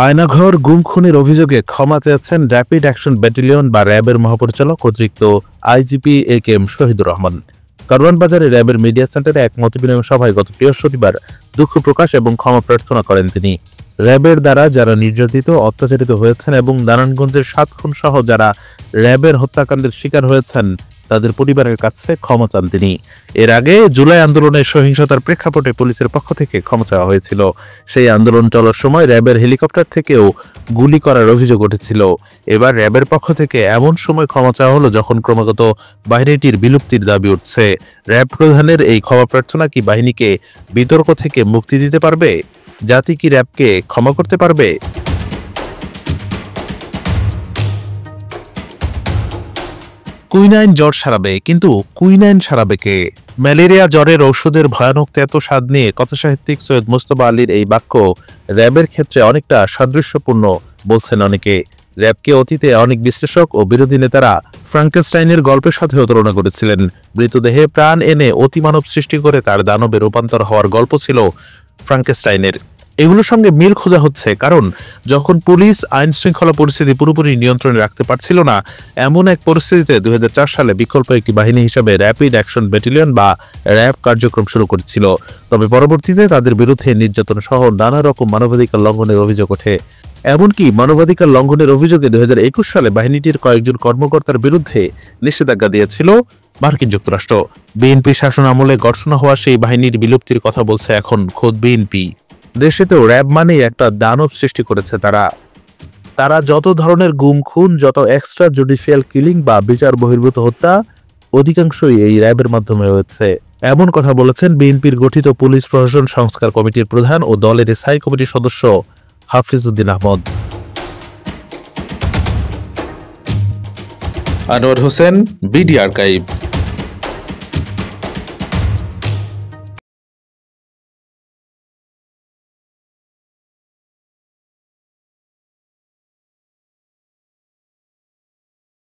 আয়নাঘর গুম খুনের অভিযোগে ক্ষমা চেয়েছেন র্যাপিড অ্যাকশন ব্যাটালিয়ন বা র্যাবের মহাপরিচালক অতিরিক্ত IGP A K M Shahidur Rahman. Karwan বাজারে র্যাবের মিডিয়া সেন্টারে এক মতবিনিময় সভায় গত বৃহস্পতিবার দুঃখ প্রকাশ এবং ক্ষমা প্রার্থনা করেন তিনি। র্যাবের দ্বারা যারা নির্যাতিত অত্যাচারিত হয়েছেন এবং নারায়ণগঞ্জের ৭ খুন সহ যারা র্যাবের হত্যাকাণ্ডের শিকার হয়েছেন তাদের পরিবারের কাছে ক্ষমা চান তিনি। এর আগে জুলাই আন্দোলনের সহিংসতার প্রেক্ষাপটে পুলিশের পক্ষ থেকে ক্ষমা চাওয়া হয়েছিল। সেই আন্দোলন চলার সময় র্যাবের হেলিকপ্টার থেকেও গুলি করার অভিযোগ উঠেছিল। এবার র্যাবের পক্ষ থেকে এমন সময় ক্ষমা চাওয়া হলো যখন ক্রমাগত বাহিনীটির বিলুপ্তির দাবি উঠছে। র্যাব প্রধানের এই ক্ষমা প্রার্থনা কি বাহিনীকে বিতর্ক থেকে মুক্তি দিতে পারবে? জাতি কি র্যাবকে ক্ষমা করতে পারবে? কুইনাইন জ্বর সারাবে, কিন্তু কুইনাইন সারাবে কে? ম্যালেরিয়া জ্বরের ঔষধের ভয়ানক তেতো স্বাদ নিয়ে কথাসাহিত্যিক সৈয়দ মুস্তফা আলীর এই বাক্য র্যাবের ক্ষেত্রে অনেকটা সাদৃশ্যপূর্ণ বলছেন অনেকে। র্যাবকে অতীতে অনেক বিশ্লেষক ও বিরোধী নেতারা ফ্রাঙ্কেনস্টাইনের গল্পের সাথেও তুলনা করেছিলেন। মৃতদেহে প্রাণ এনে অতিমানব সৃষ্টি করে তার দানবে রূপান্তর হওয়ার গল্প ছিল ফ্রাঙ্কেনস্টাইনের। এগুলোর সঙ্গে মিল খোঁজা হচ্ছে, কারণ যখন পুলিশ আইন শৃঙ্খলা পরিস্থিতি পুরোপুরি নিয়ন্ত্রণে রাখতে পারছিল না, এমন এক পরিস্থিতিতে ২০০৪ সালে বিকল্প একটি বাহিনী হিসাবে র্যাপিড অ্যাকশন ব্যাটালিয়ন বা র্যাব কার্যক্রম শুরু করেছিল। তবে পরবর্তীতে তাদের বিরুদ্ধে নির্যাতন সহ নানা রকম মানবাধিকার লঙ্ঘনের অভিযোগ ওঠে। এমনকি মানবাধিকার লঙ্ঘনের অভিযোগে ২০২১ সালে বাহিনীটির কয়েকজন কর্মকর্তার বিরুদ্ধে নিষেধাজ্ঞা দিয়েছিল মার্কিন যুক্তরাষ্ট্র। বিএনপি শাসন আমলে গঠন হওয়া সেই বাহিনীর বিলুপ্তির কথা বলছে এখন খোদ বিএনপি। দেশেতেও র্যাব মানেই একটা দানব সৃষ্টি করেছে তারা যত ধরনের গুম খুন, যত এক্সট্রা জুডিশিয়াল কিলিং বা বিচার বহির্ভূত হত্যা, অধিকাংশই এই র্যাবের মাধ্যমে হয়েছে। এমন কথা বলেছেন বিএনপির গঠিত পুলিশ প্রশাসন সংস্কার কমিটির প্রধান ও দলের স্থায়ী কমিটির সদস্য হাফিজউদ্দিন আহমদ। Anwar Hossain, BD archive.